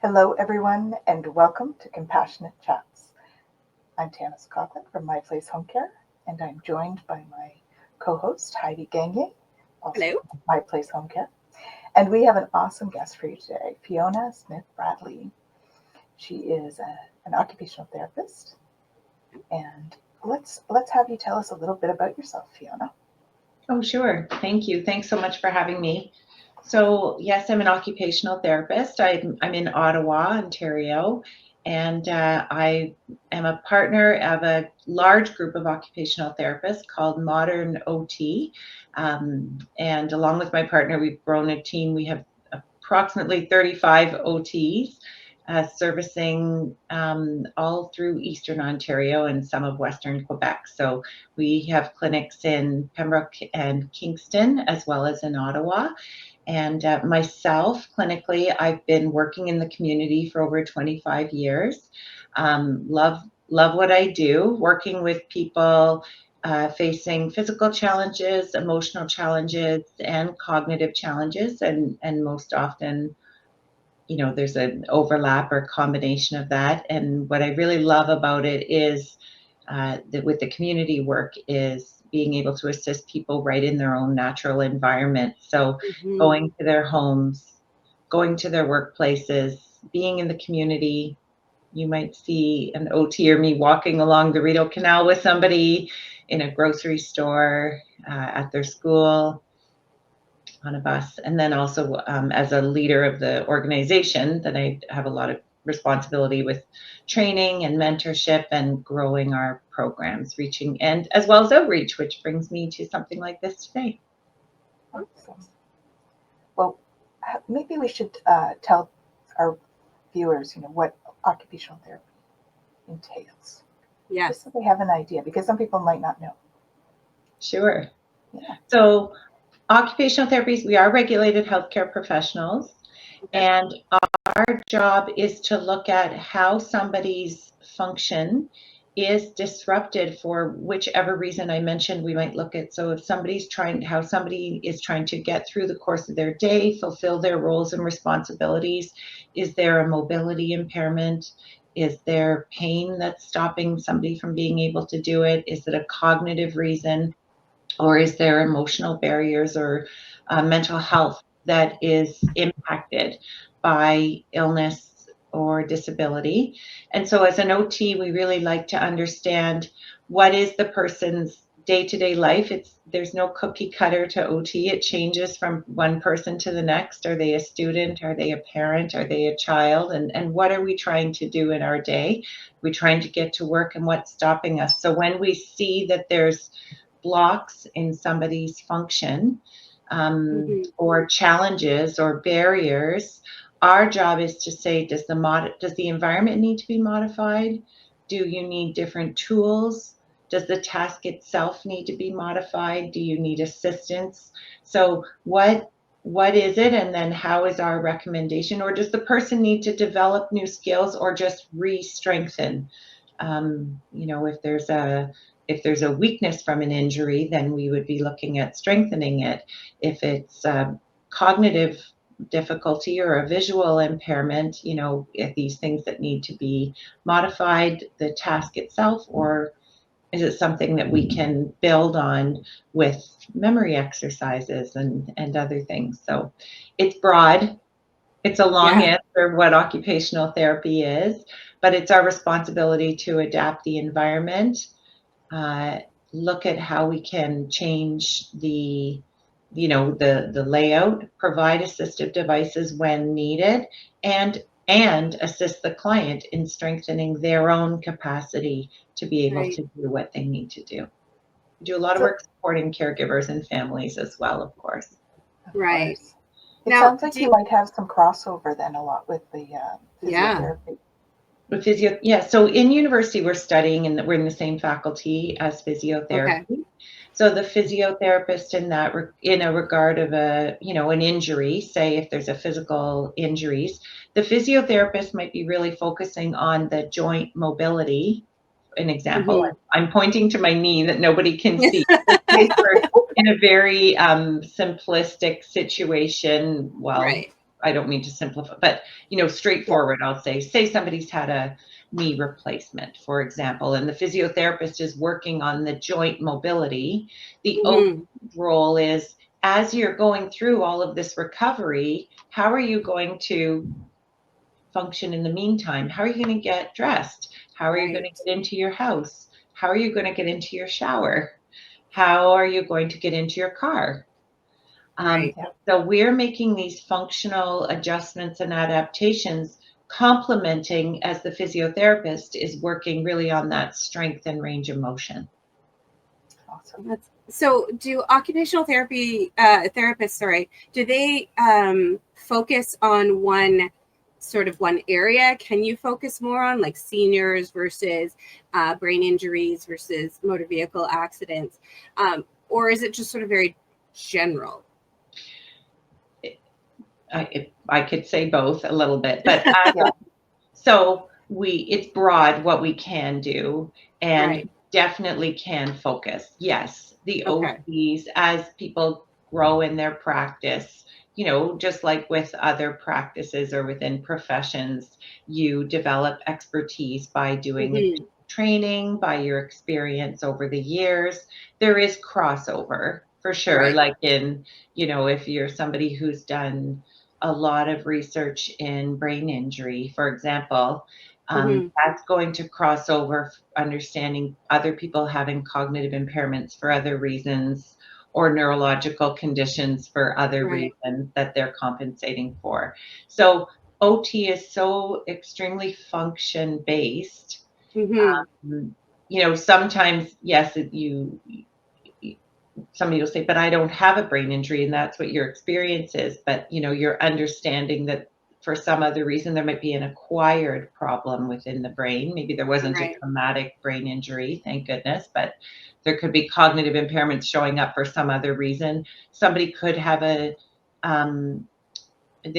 Hello, everyone, and welcome to Compassionate Chats. I'm Tanys Coughlan from My Place Home Care, and I'm joined by my co-host, Heidi Gagne, also Hello. from My Place Home Care. And we have an awesome guest for you today, Fiona Smith-Bradley. She is an occupational therapist, and let's have you tell us a little bit about yourself, Fiona. Oh, sure. Thank you. Thanks so much for having me. So, yes, I'm an occupational therapist. I'm in Ottawa, Ontario, and I am a partner of a large group of occupational therapists called Modern OT. And along with my partner, we've grown a team. We have approximately 35 OTs servicing all through Eastern Ontario and some of Western Quebec. So we have clinics in Pembroke and Kingston, as well as in Ottawa. And myself, clinically, I've been working in the community for over 25 years. Love what I do, working with people facing physical challenges, emotional challenges, and cognitive challenges, and most often, there's an overlap or combination of that. And what I really love about it is that with the community work is being able to assist people right in their own natural environment. So going to their homes, going to their workplaces, being in the community. You might see an OT or me walking along the Rideau Canal with somebody in a grocery store, at their school, on a bus, and then also as a leader of the organization, that I have a lot of responsibility with training and mentorship and growing our programs, reaching, and as well as outreach, which brings me to something like this today. Awesome. Well, maybe we should tell our viewers, what occupational therapy entails. Yes. Just so they have an idea, because some people might not know. Sure. Yeah. So occupational therapies, we are regulated healthcare professionals, and our job is to look at how somebody's function is disrupted for whichever reason I mentioned we might look at. So if how somebody is trying to get through the course of their day, fulfill their roles and responsibilities, is there a mobility impairment? Is there pain that's stopping somebody from being able to do it? Is it a cognitive reason? Or is there emotional barriers or mental health that is impacted by illness or disability? And so as an OT, we really like to understand what is the person's day-to-day life. There's no cookie cutter to OT. It changes from one person to the next. Are they a student? Are they a parent? Are they a child? And what are we trying to do in our day? We're trying to get to work, and what's stopping us? So when we see that there's blocks in somebody's function, or challenges or barriers, our job is to say, does the environment need to be modified? Do you need different tools? Does the task itself need to be modified? Do you need assistance? So what is it, and then how is our recommendation? Or does the person need to develop new skills or just re-strengthen? If there's a weakness from an injury, then we would be looking at strengthening it. If it's cognitive difficulty or a visual impairment, if these things that need to be modified, the task itself, or is it something that we can build on with memory exercises and other things? So it's broad. It's a long answer what occupational therapy is, but it's our responsibility to adapt the environment, look at how we can change the layout, provide assistive devices when needed, and assist the client in strengthening their own capacity to be able to do what they need to do. We do a lot of work supporting caregivers and families as well, of course. Right. It sounds like you might have some crossover then a lot with the physiotherapy. With physio, yeah. So in university, we're studying, and we're in the same faculty as physiotherapy. Okay. So the physiotherapist in a regard of an injury, say if there's a physical injuries, the physiotherapist might be really focusing on the joint mobility. An example, I'm pointing to my knee that nobody can see. In a very simplistic situation, I don't mean to simplify, but straightforward, I'll say somebody's had a knee replacement, for example, and the physiotherapist is working on the joint mobility. The Mhm. role is, as you're going through all of this recovery, how are you going to function in the meantime? How are you going to get dressed? How are you going to get into your house? How are you going to get into your shower? How are you going to get into your car? Right. So we're making these functional adjustments and adaptations, complementing as the physiotherapist is working really on that strength and range of motion. Awesome. So do occupational therapy therapists, do they focus on one area? Can you focus more on like seniors versus brain injuries versus motor vehicle accidents? Or is it just sort of very general? I could say both a little bit, but so it's broad what we can do, and definitely can focus. Yes, the OTs, as people grow in their practice, just like with other practices or within professions, you develop expertise by doing training, by your experience over the years. There is crossover for sure. Like if you're somebody who's done a lot of research in brain injury, for example, that's going to cross over understanding other people having cognitive impairments for other reasons, or neurological conditions for other reasons that they're compensating for. So OT is so extremely function based. Sometimes, yes, somebody will say, but I don't have a brain injury, and that's what your experience is. But you're understanding that for some other reason there might be an acquired problem within the brain. Maybe there wasn't a traumatic brain injury, thank goodness, but there could be cognitive impairments showing up for some other reason. Somebody could have they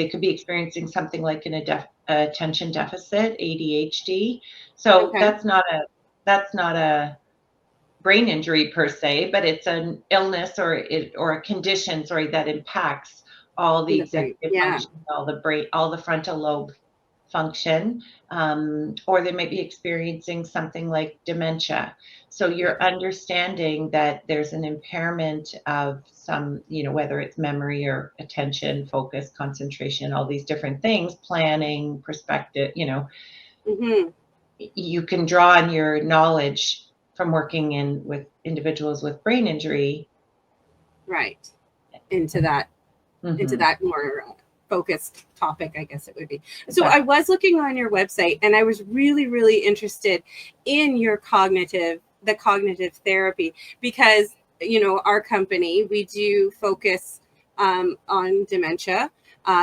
could be experiencing something like an attention deficit, ADHD. So that's not a brain injury per se, but it's an illness or a condition, that impacts all the executive function, all the brain, all the frontal lobe function, or they might be experiencing something like dementia. So you're understanding that there's an impairment of some, whether it's memory or attention, focus, concentration, all these different things, planning, perspective, you can draw on your knowledge from working with individuals with brain injury. Into that more focused topic, I guess it would be. So I was looking on your website and I was really, really interested in your cognitive therapy, because, our company, we do focus on dementia.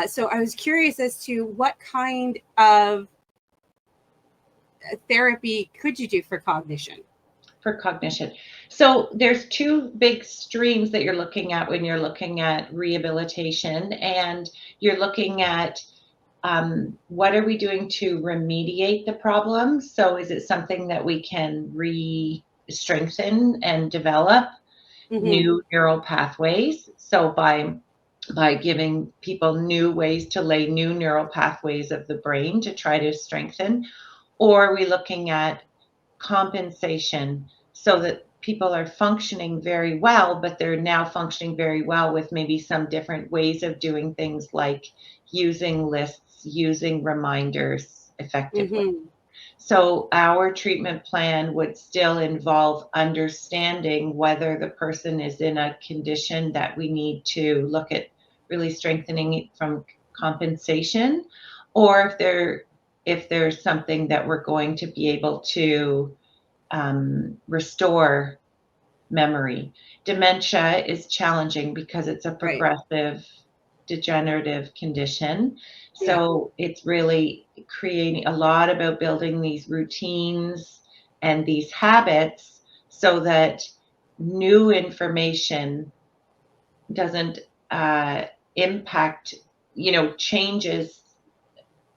So I was curious as to what kind of therapy could you do for cognition? So there's two big streams that you're looking at when you're looking at rehabilitation, and you're looking at what are we doing to remediate the problem? So is it something that we can strengthen and develop new neural pathways? So by giving people new ways to lay new neural pathways of the brain to try to strengthen, or are we looking at compensation so that people are functioning very well, but they're now functioning very well with maybe some different ways of doing things, like using lists, using reminders effectively. So our treatment plan would still involve understanding whether the person is in a condition that we need to look at really strengthening it from compensation, or if there's something that we're going to be able to restore memory. Dementia is challenging because it's a progressive degenerative condition. So it's really creating a lot about building these routines and these habits so that new information doesn't impact, changes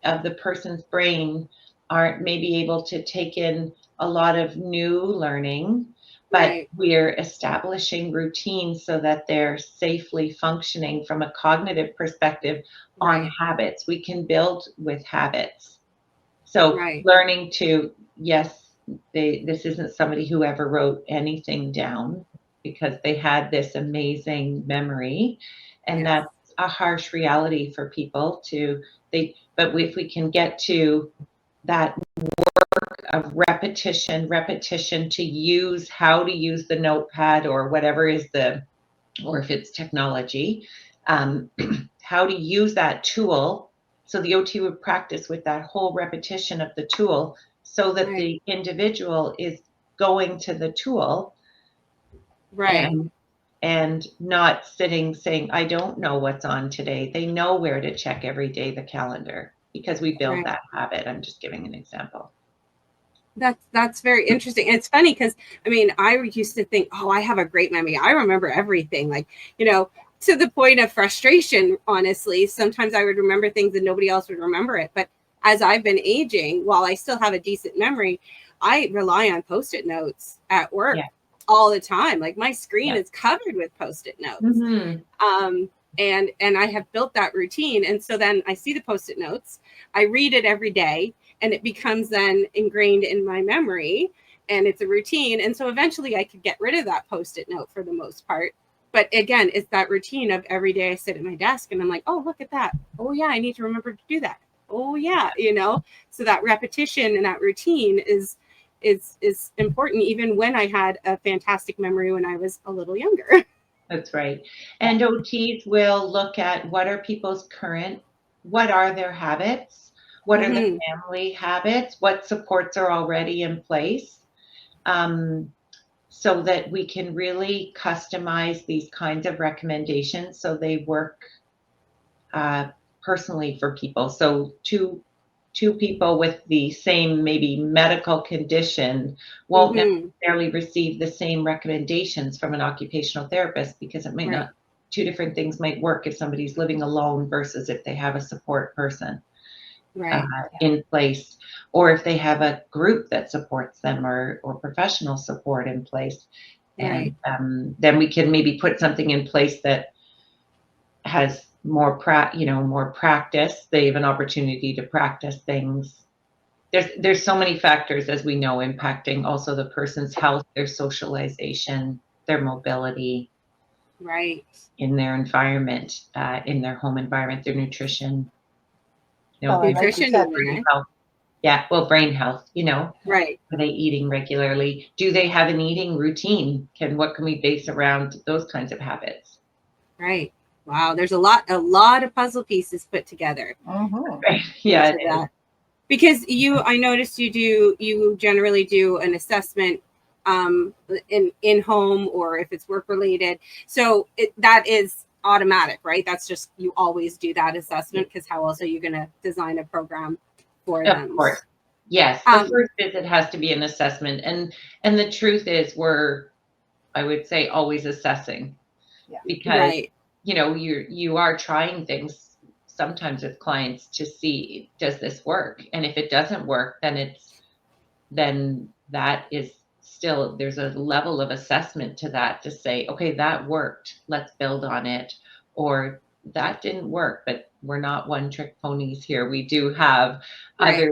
of the person's brain aren't maybe able to take in a lot of new learning, but Right. we're establishing routines so that they're safely functioning from a cognitive perspective on Right. habits. We can build with habits. So Right. learning to, yes, this isn't somebody who ever wrote anything down because they had this amazing memory, and Yes. that's a harsh reality for people to but if we can get to that of repetition to use how to use the notepad or whatever is or if it's technology, how to use that tool. So the OT would practice with that whole repetition of the tool so that Right. the individual is going to the tool Right. and not sitting saying, I don't know what's on today. They know where to check every day the calendar because we build Right. that habit. I'm just giving an example. That's very interesting. And it's funny because I mean, I used to think, oh, I have a great memory. I remember everything, like, to the point of frustration, honestly. Sometimes I would remember things and nobody else would remember it. But as I've been aging, while I still have a decent memory, I rely on Post-it notes at work Yeah. all the time. Like my screen Yeah. is covered with Post-it notes. Mm-hmm. And I have built that routine. And so then I see the Post-it notes, I read it every day, and it becomes then ingrained in my memory, and it's a routine. And so eventually I could get rid of that Post-it note for the most part. But again, it's that routine of every day I sit at my desk and I'm like, oh, look at that. Oh yeah, I need to remember to do that. Oh yeah, so that repetition and that routine is important, even when I had a fantastic memory when I was a little younger. That's right. And OTs will look at what are their habits? What are the Mhm. family habits? What supports are already in place? So that we can really customize these kinds of recommendations so they work personally for people. So two people with the same maybe medical condition won't Mhm. necessarily receive the same recommendations from an occupational therapist because it might Right. not two different things might work if somebody's living alone versus if they have a support person Right. in place, or if they have a group that supports them or professional support in place. Right. And then we can maybe put something in place that has more more practice. They have an opportunity to practice things. There's so many factors, as we know, impacting also the person's health, their socialization, their mobility Right. in their environment, in their home environment, their nutrition, Well, and like you Nutrition said, even, eh? health. Yeah, well, brain health, Right. are they eating regularly? Do they have an eating routine? What can we base around those kinds of habits? Right. Wow. There's a lot of puzzle pieces put together mm-hmm. Right. Yeah, into that. Because I noticed you generally do an assessment in home, or if it's work related. So that is automatic, right? That's just, you always do that assessment, because how else are you going to design a program for of them? course. Yes, the first visit has to be an assessment, and the truth is I would say, always assessing. Yeah. Because Right. you are trying things sometimes with clients to see, does this work? And if it doesn't work, then that is still, there's a level of assessment to that to say, okay, that worked, let's build on it, or that didn't work, but we're not one trick ponies here. We do have Right.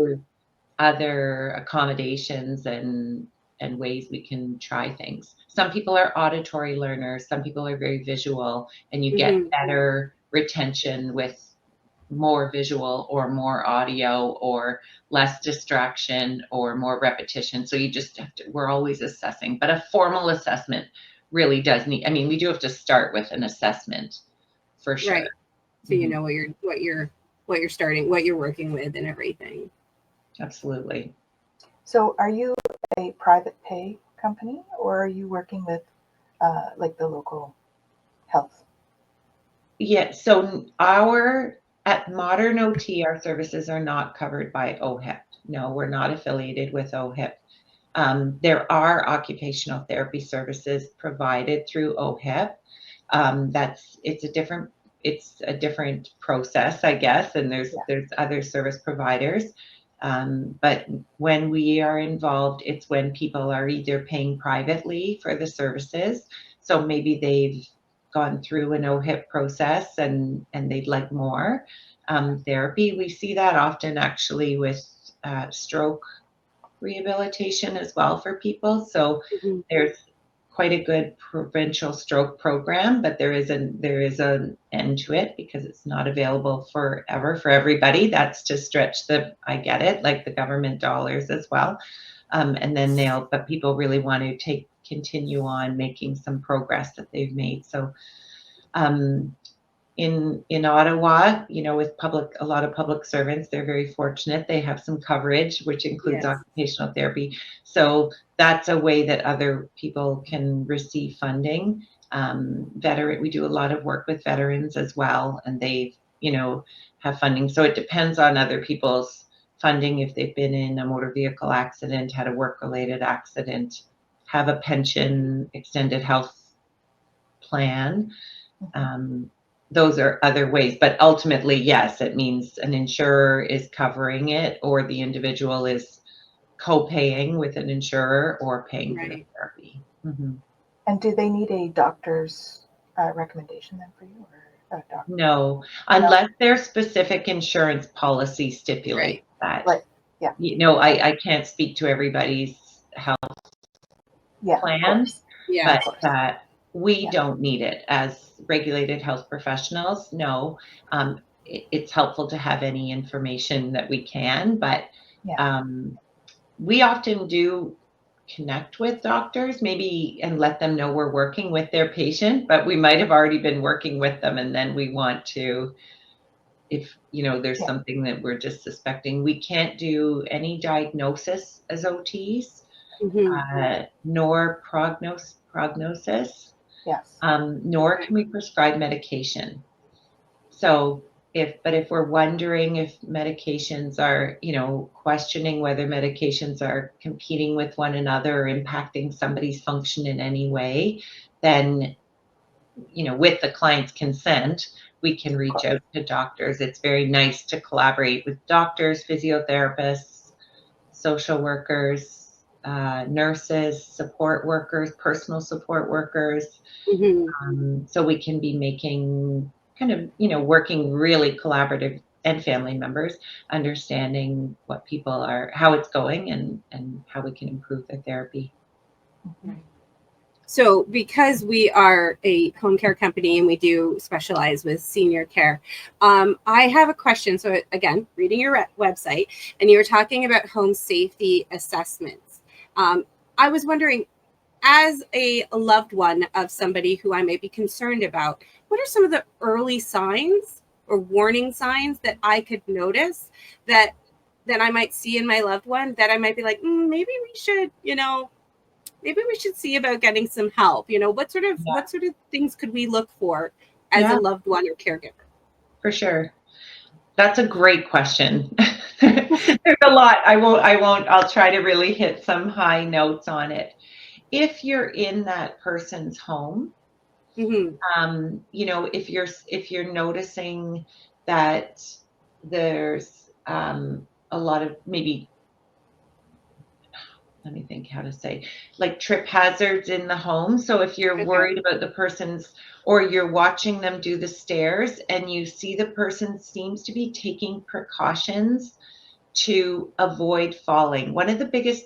other accommodations and ways we can try things. Some people are auditory learners, some people are very visual, and you get Mm-hmm. better retention with more visual or more audio or less distraction or more repetition. So you just have to, we're always assessing, but a formal assessment really does need, I mean, we do have to start with an assessment for sure. Right. So you know what you're starting, what you're working with, and everything. Absolutely. So are you a private pay company, or are you working with like the local health? Yeah, so at Modern OT, our services are not covered by OHIP. No, we're not affiliated with OHIP. There are occupational therapy services provided through OHIP. It's a different process, I guess, and there's other service providers. But when we are involved, it's when people are either paying privately for the services. So maybe they've gone through an OHIP process and they'd like more therapy. We see that often actually with stroke rehabilitation as well for people. So Mhm. there's quite a good provincial stroke program, but there is an end to it because it's not available forever for everybody. That's to stretch I get it, like the government dollars as well. And then but people really want to continue on making some progress that they've made. So in Ottawa, with a lot of public servants, they're very fortunate. They have some coverage, which includes Yes. occupational therapy. So that's a way that other people can receive funding. We do a lot of work with veterans as well, and they, have funding. So it depends on other people's funding if they've been in a motor vehicle accident, had a work-related accident, have a pension, extended health plan. Those are other ways, but ultimately, yes, it means an insurer is covering it, or the individual is co-paying with an insurer or paying for the Right. therapy. Mm-hmm. And do they need a doctor's recommendation then for you, or a doctor? No, unless their specific insurance policy stipulates that. Right. Yeah. I can't speak to everybody's health plan, Yeah. but we don't need it as regulated health professionals. No, it's helpful to have any information that we can, but we often do connect with doctors maybe and let them know we're working with their patient, but we might have already been working with them, and then we want to, if there's something that we're just suspecting. We can't do any diagnosis as OTs, nor prognosis, Yes. nor can we prescribe medication. So if we're wondering if medications are, questioning whether medications are competing with one another or impacting somebody's function in any way, then, with the client's consent, we can reach out to doctors. It's very nice to collaborate with doctors, physiotherapists, social workers, nurses, support workers, personal support workers. So we can be making kind of, working really collaborative, and family members understanding what people how it's going, and how we can improve their therapy. Right. So because we are a home care company and we do specialize with senior care, I have a question. So again, reading your website, and you were talking about home safety assessments. I was wondering, as a loved one of somebody who I may be concerned about, what are some of the early signs or warning signs that I could notice that I might see in my loved one that I might be like, maybe we should, maybe we should see about getting some help. What sort of things could we look for as a loved one or caregiver? For sure. That's a great question. There's a lot. I'll try to really hit some high notes on it. If you're in that person's home, if you're noticing that there's a lot of, maybe, let me think how to say, like trip hazards in the home. So if you're worried about the person's, or you're watching them do the stairs and you see the person seems to be taking precautions to avoid falling. One of the biggest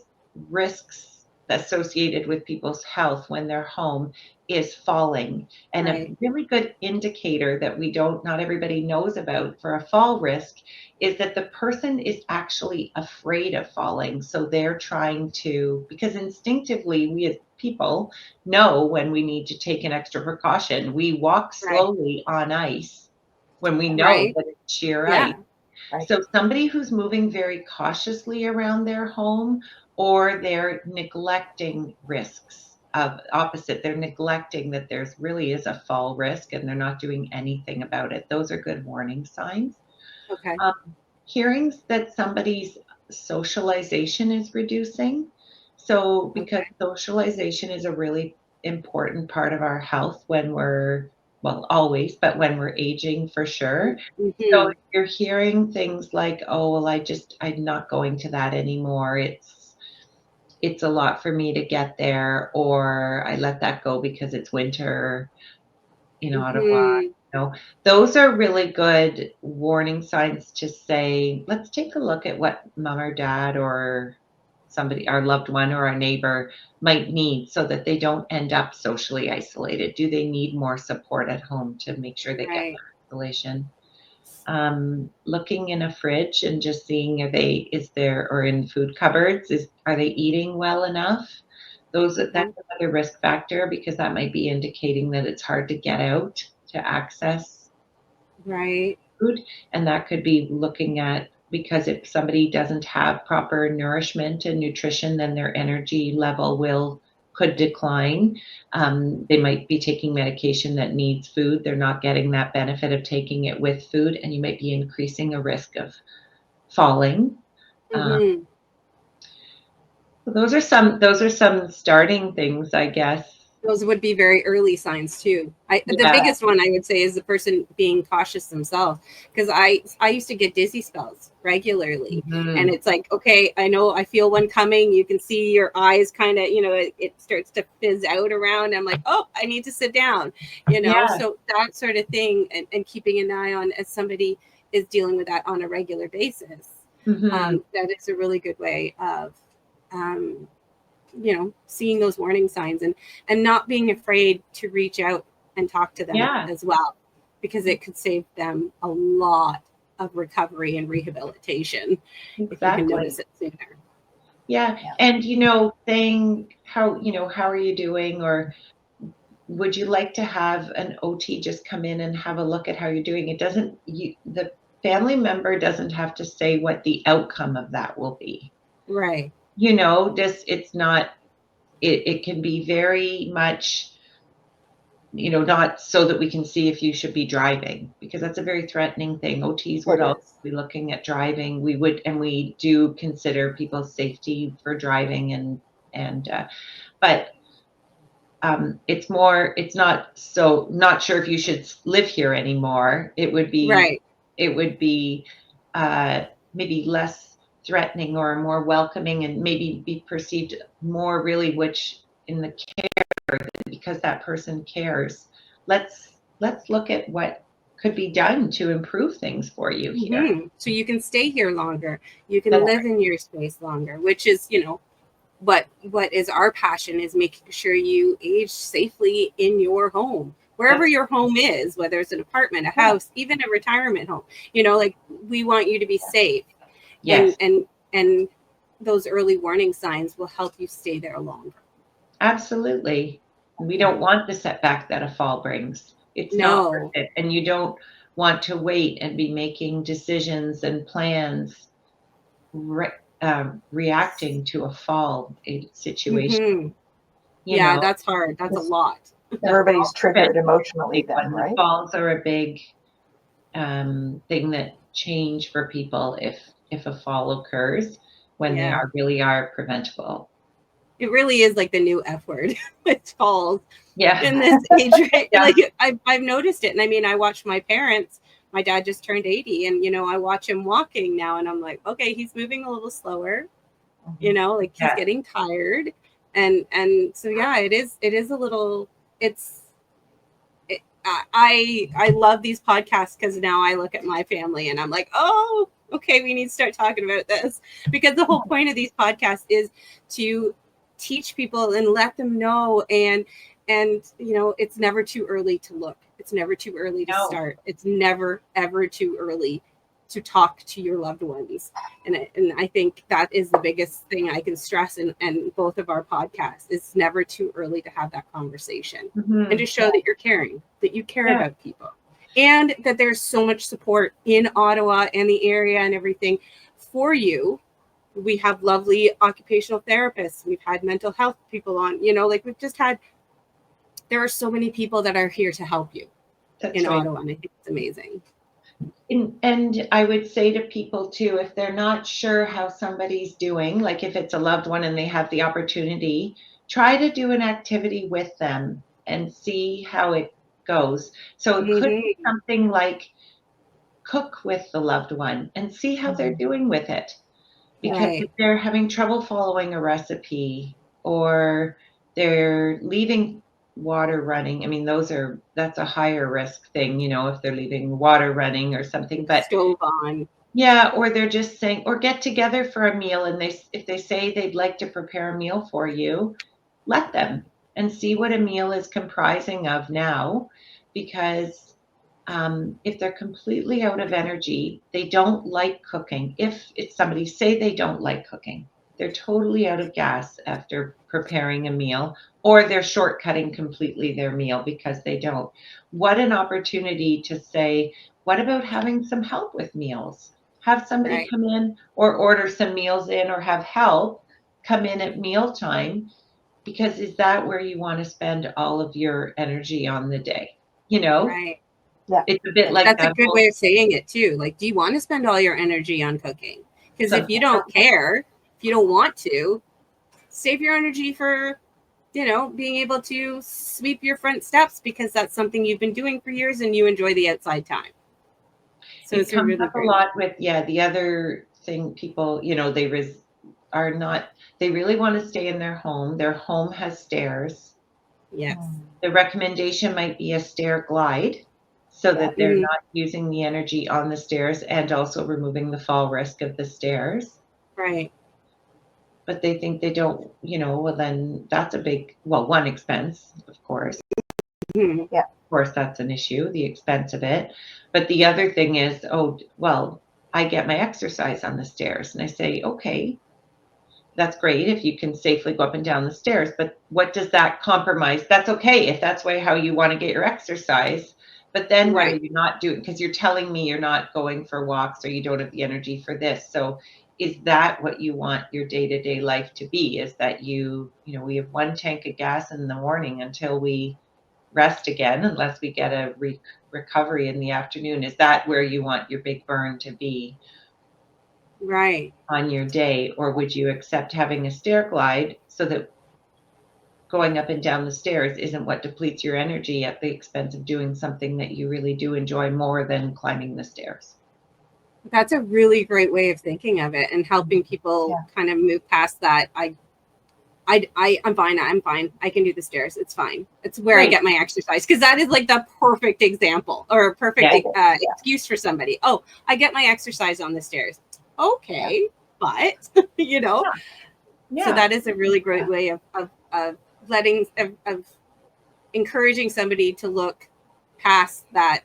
risks associated with people's health when they're home is falling. And a really good indicator that not everybody knows about for a fall risk is that the person is actually afraid of falling. So they're trying to, because instinctively we as people know when we need to take an extra precaution. We walk slowly on ice when we know that it's sheer ice. So somebody who's moving very cautiously around their home, or they're neglecting risks of opposite, they're neglecting that there's really is a fall risk and they're not doing anything about it. Those are good warning signs. Okay. Hearing that somebody's socialization is reducing. So because socialization is a really important part of our health when we're well, always, but when we're aging for sure. So Mhm. if you're hearing things like, oh, well, I'm not going to that anymore. It's a lot for me to get there, or I let that go because it's winter in Ottawa. Mhm. Those are really good warning signs to say, let's take a look at what mom or dad or somebody, our loved one or our neighbor might need so that they don't end up socially isolated. Do they need more support at home to make sure they get Right. that isolation? Looking in a fridge and just seeing or in food cupboards, are they eating well enough? Mhm. That's another risk factor because that might be indicating that it's hard to get out to access Right. food, and that could be looking at, because if somebody doesn't have proper nourishment and nutrition, then their energy level could decline. They might be taking medication that needs food. They're not getting that benefit of taking it with food, and you might be increasing a risk of falling. Um, Mhm. so those are some starting things, I guess. Those would be very early signs too. The Yeah. biggest one I would say is the person being cautious themselves, because I used to get dizzy spells regularly, and Mhm. it's like, okay, I know I feel one coming. You can see your eyes kind of, it starts to fizz out around. I'm like, oh, I need to sit down, Yeah. so that sort of thing, and keeping an eye on as somebody is dealing with that on a regular basis. Mhm. That is a really good way of seeing those warning signs, and not being afraid to reach out and talk to them Yeah. as well, because it could save them a lot of recovery and rehabilitation if you can Exactly. notice it sooner. Yeah. Yeah. And, saying how are you doing? Or would you like to have an OT just come in and have a look at how you're doing? The family member doesn't have to say what the outcome of that will be. Right. It's not, it can be very much, not so that we can see if you should be driving, because that's a very threatening thing. OTs would It also is. be looking at driving. We do consider people's safety for driving, but it's not sure if you should live here anymore. Right. It would be maybe less threatening or more welcoming, and maybe be perceived more really, which in the because that person cares. Let's look at what could be done to improve things for you here. So you can stay here longer, you can That's live in your space longer, which is, what is our passion, is making sure you age safely in your home, wherever that's your home is, whether it's an apartment, a yeah. house, even a retirement home. Like, we want you to be safe, and Yes, and those early warning signs will help you stay there longer. absolutely. We Yeah. don't want the setback that a fall brings. It's not worth No. it, and you don't want to wait and be making decisions and plans reacting to a fall situation. hmm You yeah, know, that's hard, that's a Because lot. the everybody's falls are triggered a emotionally big then, one. The right? falls are a big thing that change for people if a fall occurs when they Yeah, really are preventable. it really is like the new F word. It's called Yeah, in this age, right? yeah, Like, I've noticed it. And I mean, I watch my parents. My dad just turned 80, and I watch him walking now, and I'm like, okay, he's moving a little slower, Mhm. like he's yeah, getting tired. And so, yeah, it is a little, it's I love these podcasts, because now I look at my family and I'm like, oh, okay, we need to start talking about this, because the whole point of these podcasts is to teach people and let them know, and it's never too early to look. It's never too early to no, start. It's never ever too early to talk to your loved ones. And I think that is the biggest thing I can stress in both of our podcasts. It's never too early to have that conversation, and to hmm show that you're caring, that you care yeah, about people, and that there's so much support in Ottawa and the area and everything for you. We have lovely occupational therapists. We've had mental health people on, like we've just had, there are so many people that are here to help you that's in right. Ottawa. And I think it's amazing. And I would say to people too, if they're not sure how somebody's doing, like if it's a loved one and they have the opportunity, try to do an activity with them and see how it goes. So it could be Mhm. something like cook with the loved one and see how they're doing with it. Because if Right. they're having trouble following a recipe or they're leaving water running, I mean, that's a higher risk thing, you know, if they're leaving water running or something. But Stove on. yeah, or they're just saying, or get together for a meal and if they say they'd like to prepare a meal for you, let them and see what a meal is comprising of now. Because if they're completely out of energy, they don't like cooking. If it's somebody, say they don't like cooking, they're totally out of gas after preparing a meal, or they're shortcutting completely their meal because they don't. What an opportunity to say, what about having some help with meals? Have somebody Right. come in or order some meals in or have help come in at mealtime, because is that where you want to spend all of your energy on the day? You know, Right. Yeah. it's a bit Yeah. like That's a that good whole way of saying it too. Like, do you want to spend all your energy on cooking? Because if you something. don't care, if you don't want to, save your energy for, being able to sweep your front steps because that's something you've been doing for years and you enjoy the outside time. So It it's a comes really up a great. lot with, yeah, the other thing people, are not, they really want to stay in their home. Their home has stairs. Yes. The recommendation might be a stair glide so Yeah. that they're Mhm. not using the energy on the stairs and also removing the fall risk of the stairs. Right. But they think they don't, well, then that's a big, well, one expense, of course. Mhm. Yeah. Of course, that's an issue, the expense of it. But the other thing is, oh, well, I get my exercise on the stairs. And I say, okay, that's great if you can safely go up and down the stairs. But what does that compromise? That's okay if that's how you want to get your exercise. But then what are Right. you not doing? Because you're telling me you're not going for walks or you don't have the energy for this. So is that what you want your day-to-day life to be? Is that we have one tank of gas in the morning until we rest again, unless we get a recovery in the afternoon? Is that where you want your big burn to be Right. on your day? Or would you accept having a stair glide so that going up and down the stairs isn't what depletes your energy at the expense of doing something that you really do enjoy more than climbing the stairs? That's a really great way of thinking of it and helping people Yeah. kind of move past that. I'm fine. I'm fine. I can do the stairs. It's fine. It's where I Right. get my exercise, because that is like the perfect example or perfect Yeah. Yeah. excuse for somebody. Oh, I get my exercise on the stairs. Okay, but Yeah. so Yeah. that is a really great way of letting of encouraging somebody to look past that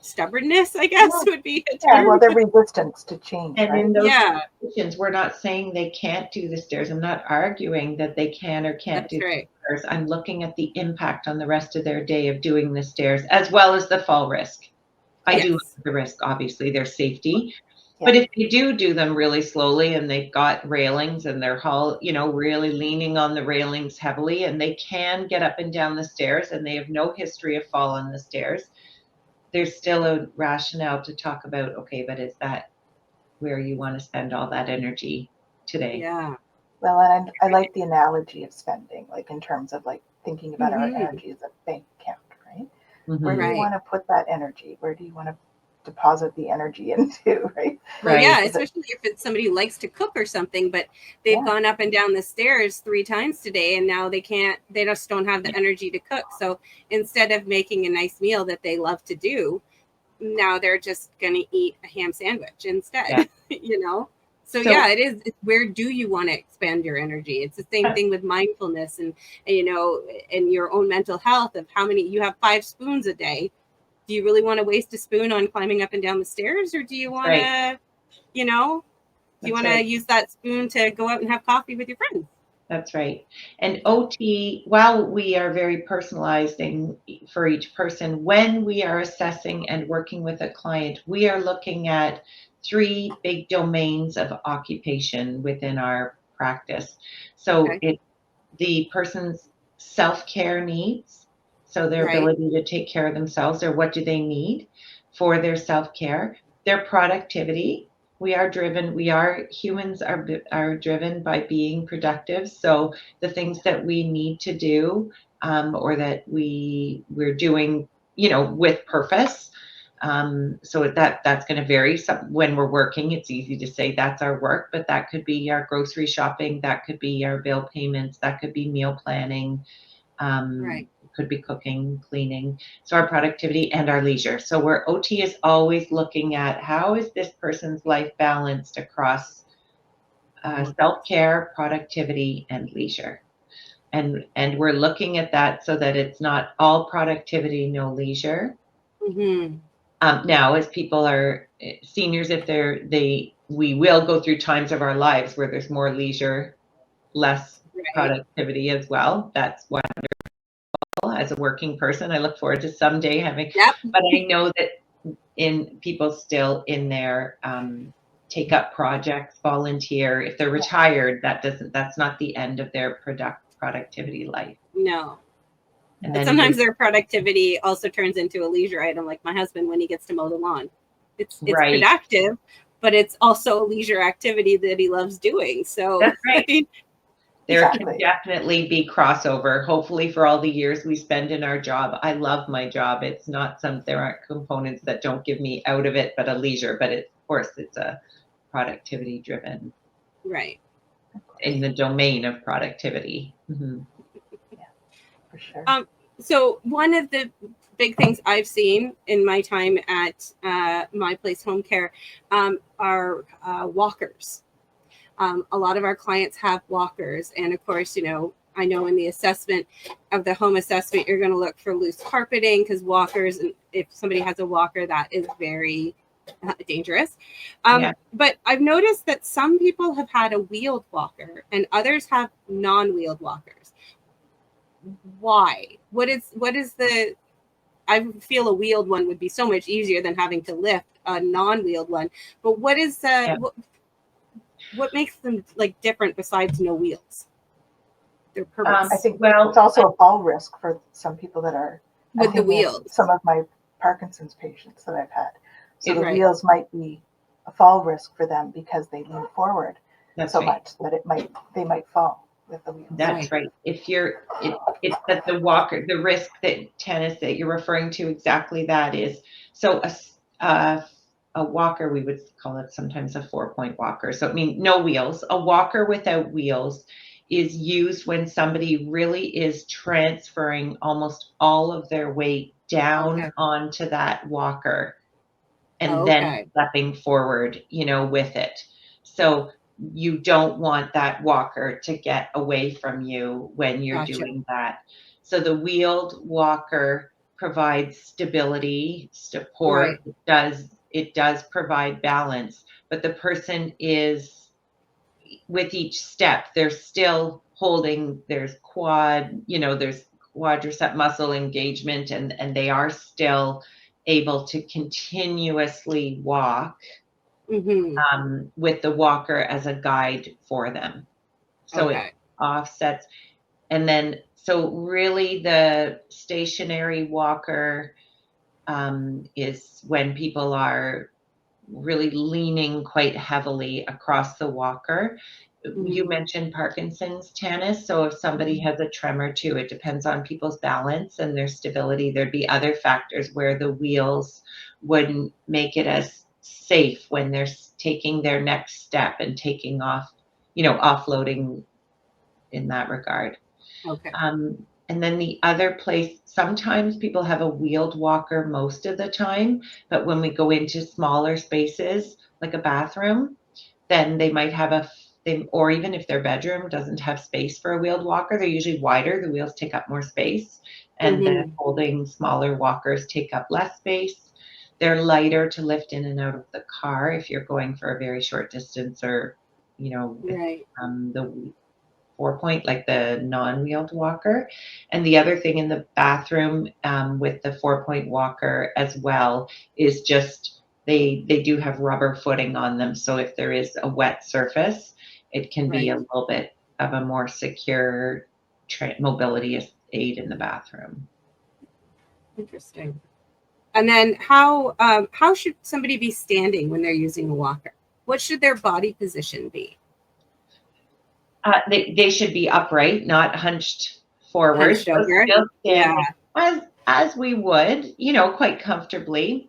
stubbornness, I guess, would be a Yeah. Well, term. their resistance to change, And right? in those Yeah, situations, we're not saying they can't do the stairs. I'm not arguing that they can or can't that's do the right. stairs. I'm looking at the impact on the rest of their day of doing the stairs, as well as the fall risk. I do look Yes. at the risk, obviously, their safety. Yeah. But if they do them really slowly and they've got railings and they're really leaning on the railings heavily, and they can get up and down the stairs and they have no history of fall on the stairs, there's still a rationale to talk about, okay, but is that where you want to spend all that energy today? Yeah. Well, and I like the analogy of spending, like in terms of like thinking about our Hmm. energy as a bank account, right? Where do Mhm. you Right. want to put that energy? Where do you want to deposit the energy into, right? Well, Right. yeah, Is it, especially if it's somebody who likes to cook or something, but they've yeah, gone up and down the stairs 3 times today and now they just don't have the energy to cook. So instead of making a nice meal that they love to do, now they're just going to eat a ham sandwich Yeah. instead, you know? So So yeah, where do you want to expend your energy? It's the same thing with mindfulness and your own mental health of how many you have 5 spoons a day. Do you really want to waste a spoon on climbing up and down the stairs, or do you that's want right. to, you know, do you That's want to right. use that spoon to go out and have coffee with your friends? That's right. And OT, while we are very personalizing for each person, when we are assessing and working with a client, we are looking at 3 big domains of occupation within our practice. So Okay. it's the person's self-care needs, so their Right. ability to take care of themselves, or what do they need for their self-care, their productivity. Humans are driven by being productive. So the things that we need to do or that we're doing, with purpose. So that's going to vary. When we're working, it's easy to say that's our work, but that could be our grocery shopping, that could be our bill payments, that could be meal planning, could be cooking, cleaning. So our productivity and our leisure. So where OT is always looking at how is this person's life balanced across self-care, productivity, and leisure. And we're looking at that so that it's not all productivity, no leisure. Now, as people are seniors, we will go through times of our lives where there's more leisure, less productivity as well. That's wonderful. As a working person, I look forward to someday having. But I know that in people still in their take up projects, volunteer. If they're retired, that's not the end of their productivity life. No. And then sometimes their productivity also turns into a leisure item, like my husband when he gets to mow the lawn. It's productive, but it's also a leisure activity that he loves doing. So that's right. There can definitely be crossover, hopefully, for all the years we spend in our job. I love my job. It's not there aren't components that don't give me out of it, but a leisure. But of course, it's a productivity driven. Right. In the domain of productivity. Yeah, for sure. So one of the big things I've seen in my time at My Place Home Care are walkers. A lot of our clients have walkers. And of course, I know in the assessment of the home assessment, you're going to look for loose carpeting because walkers, and if somebody has a walker, that is very dangerous. But I've noticed that some people have had a wheeled walker and others have non-wheeled walkers. Why? What is I feel a wheeled one would be so much easier than having to lift a non-wheeled one. But what is what makes them different besides no wheels? Their purpose. I think it's also a fall risk for some people that are with the wheels. Some of my Parkinson's patients that I've had. So the wheels might be a fall risk for them because they lean forward much that they might fall with the wheels. That's right. If it's that the walker, the risk that Tanys that you're referring to, exactly that is. So a walker, we would call it sometimes a 4-point walker. So no wheels. A walker without wheels is used when somebody really is transferring almost all of their weight down onto that walker and then stepping forward, with it. So you don't want that walker to get away from you when you're doing that. So the wheeled walker provides stability, support. It does provide balance, but the person is, with each step, they're still holding, there's there's quadricep muscle engagement, and they are still able to continuously walk with the walker as a guide for them. So it offsets. And then, so really the stationary walker is when people are really leaning quite heavily across the walker. You mentioned Parkinson's, Tanys. So if somebody has a tremor too, it depends on people's balance and their stability. There'd be other factors where the wheels wouldn't make it as safe when they're taking their next step and taking off, offloading in that regard. And then the other place, sometimes people have a wheeled walker most of the time, but when we go into smaller spaces, like a bathroom, then they might have or even if their bedroom doesn't have space for a wheeled walker, they're usually wider. The wheels take up more space, and the folding smaller walkers take up less space. They're lighter to lift in and out of the car if you're going for a very short distance, or, the 4-point, like the non-wheeled walker. And the other thing in the bathroom with the 4-point walker as well is just they do have rubber footing on them. So if there is a wet surface, it can be a little bit of a more secure mobility aid in the bathroom. Interesting. And then how should somebody be standing when they're using a walker? What should their body position be? They should be upright, not hunched forward. Hunched over. Still Yeah. as we would, quite comfortably.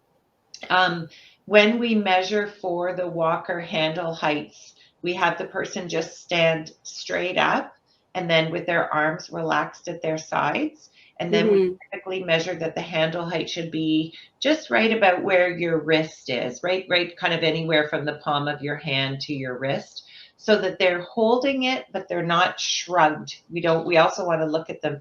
When we measure for the walker handle heights, we have the person just stand straight up and then with their arms relaxed at their sides. And then we typically measure that the handle height should be just right about where your wrist is, right kind of anywhere from the palm of your hand to your wrist, so that they're holding it, but they're not shrugged. We also want to look at them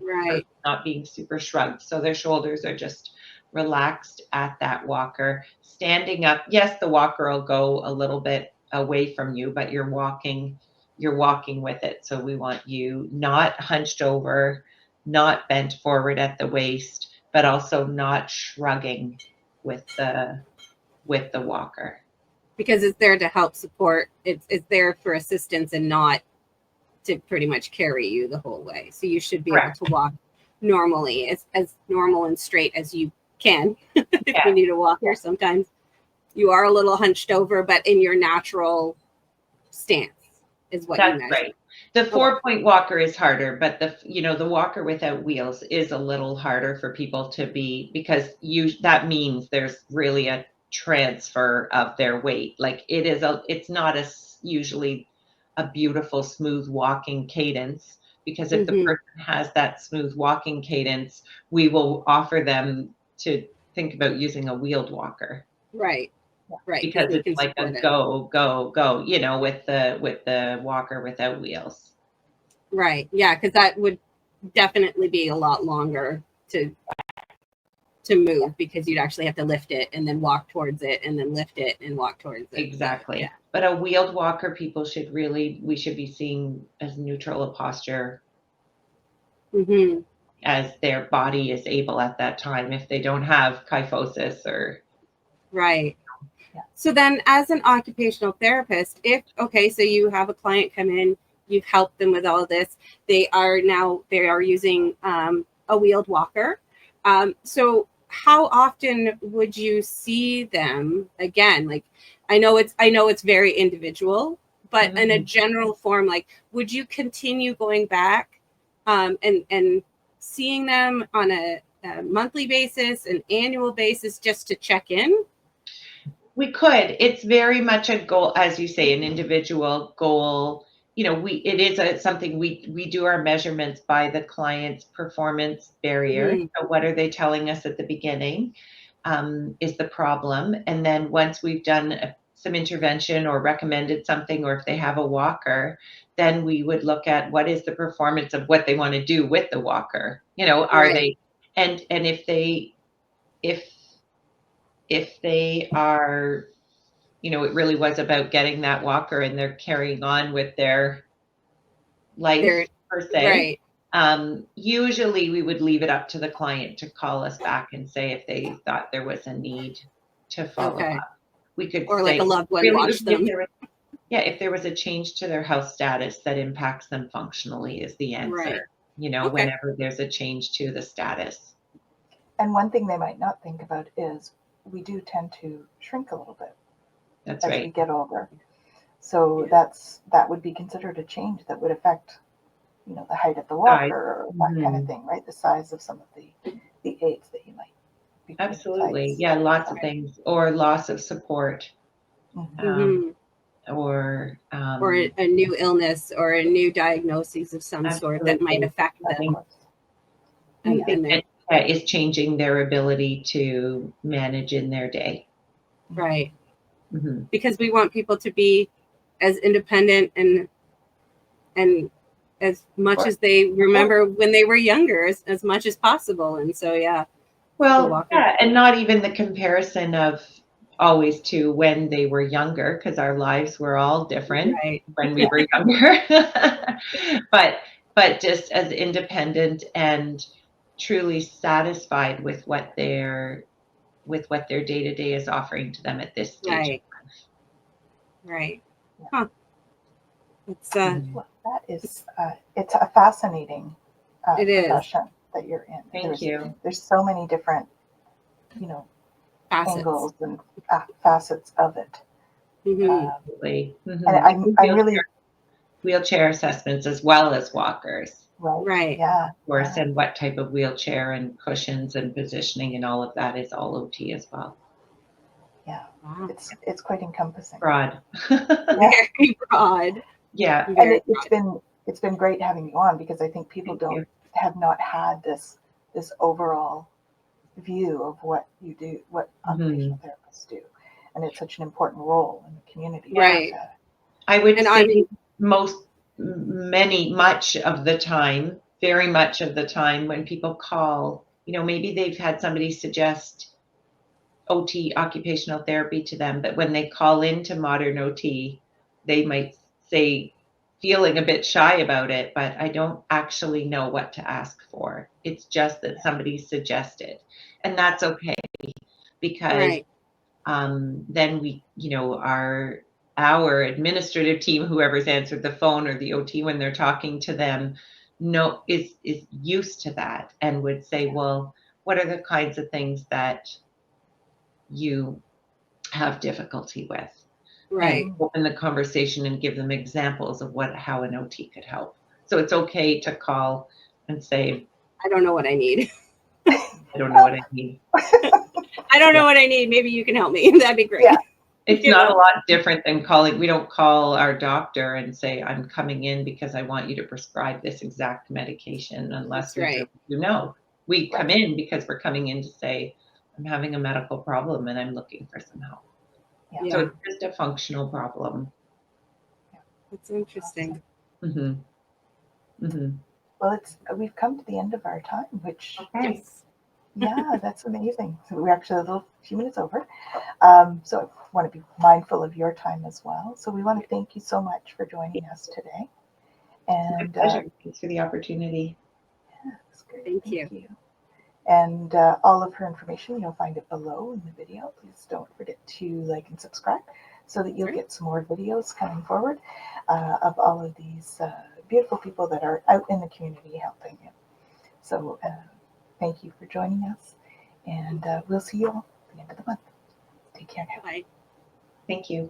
not being super shrugged. So their shoulders are just relaxed at that walker. Standing up, yes, the walker will go a little bit away from you, but you're walking with it. So we want you not hunched over, not bent forward at the waist, but also not shrugging with the walker. Because it's there to help support. It's there for assistance and not to pretty much carry you the whole way. So you should be able to walk normally, as normal and straight as you can. If you need a walker, sometimes you are a little hunched over, but in your natural stance is what you measure. Right. The 4-point walker is harder, but the walker without wheels is a little harder for people to be, because that means there's really a transfer of their weight. Like it's not usually a beautiful smooth walking cadence, because if the person has that smooth walking cadence, we will offer them to think about using a wheeled walker. Right. Because it's like a go, with the walker without wheels. Right. Yeah, because that would definitely be a lot longer to move, because you'd actually have to lift it and then walk towards it and then lift it and walk towards it. Exactly. Yeah. But a wheeled walker, we should be seeing as neutral a posture as their body is able at that time, if they don't have kyphosis or. Right. So then, as an occupational therapist, so you have a client come in, you've helped them with all of this, they are using a wheeled walker. So how often would you see them again? Like, I know it's very individual, but in a general form, like, would you continue going back and seeing them on a monthly basis, an annual basis, just to check in? We could. It's very much a goal, as you say, an individual goal. It is something we do our measurements by the client's performance barrier. So what are they telling us at the beginning is the problem. And then once we've done some intervention or recommended something, or if they have a walker, then we would look at what is the performance of what they want to do with the walker. Are they, and if they are, it really was about getting that walker and they're carrying on with their life per se. Usually we would leave it up to the client to call us back and say if they thought there was a need to follow up. We could or say, like a loved one watch them. If there was a change to their health status that impacts them functionally is the answer. Whenever there's a change to the status. And one thing they might not think about is we do tend to shrink a little bit as we get older. So that would be considered a change that would affect, the height of the walker or that kind of thing, right? The size of some of the aids that you might be. Absolutely. Yeah, lots of things. Or loss of support. Or a new illness or a new diagnosis of some sort that might affect them. Is changing their ability to manage in their day. Right. Because we want people to be as independent and as much as they remember when they were younger, as much as possible. And so, and not even the comparison of always to when they were younger, because our lives were all different when we were younger. but just as independent and truly satisfied with what their day-to-day is offering to them at this stage. Right. Huh. It's it's a fascinating profession that you're in. Thank you. There's so many different, angles and facets of it. Absolutely. And I'm really wheelchair assessments as well as walkers. Right. Yeah. Of course, and what type of wheelchair and cushions and positioning and all of that is all OT as well. Yeah. Wow. It's quite encompassing. Broad. Very broad. Yeah. And Very it's been great having you on, because I think people Thank you. have not had this overall view of what you do, what occupational therapists do, and it's such an important role in the community. Right. I would And say I mean, much of the time, very much of the time when people call, maybe they've had somebody suggest OT, occupational therapy, to them, but when they call into modern OT, they might say, feeling a bit shy about it, but I don't actually know what to ask for. It's just that somebody suggested, and that's okay, because right. then we, our administrative team, whoever's answered the phone, or the OT when they're talking to them, is used to that, and would say, well, what are the kinds of things that you have difficulty with? Right. And open the conversation and give them examples of how an OT could help. So it's okay to call and say, I don't know what I need. I don't know what I need. I don't know what I need. Maybe you can help me. That'd be great. Yeah. It's not a lot different than calling. We don't call our doctor and say, I'm coming in because I want you to prescribe this exact medication, unless That's right. We come in because we're coming in to say, I'm having a medical problem and I'm looking for some help. Yeah. So it's just a functional problem. That's interesting. Well, we've come to the end of our time, which Yes. yeah, that's amazing. So we're actually a few minutes over. So I want to be mindful of your time as well. So we want to thank you so much for joining us today. And My pleasure. Thanks for the opportunity. yeah, that's great. Thank you. And all of her information, you'll find it below in the video. Please don't forget to like and subscribe, so that you'll get some more videos coming forward of all of these beautiful people that are out in the community helping you. So thank you for joining us, and we'll see you all at the end of the month. Take care now. Bye. Thank you.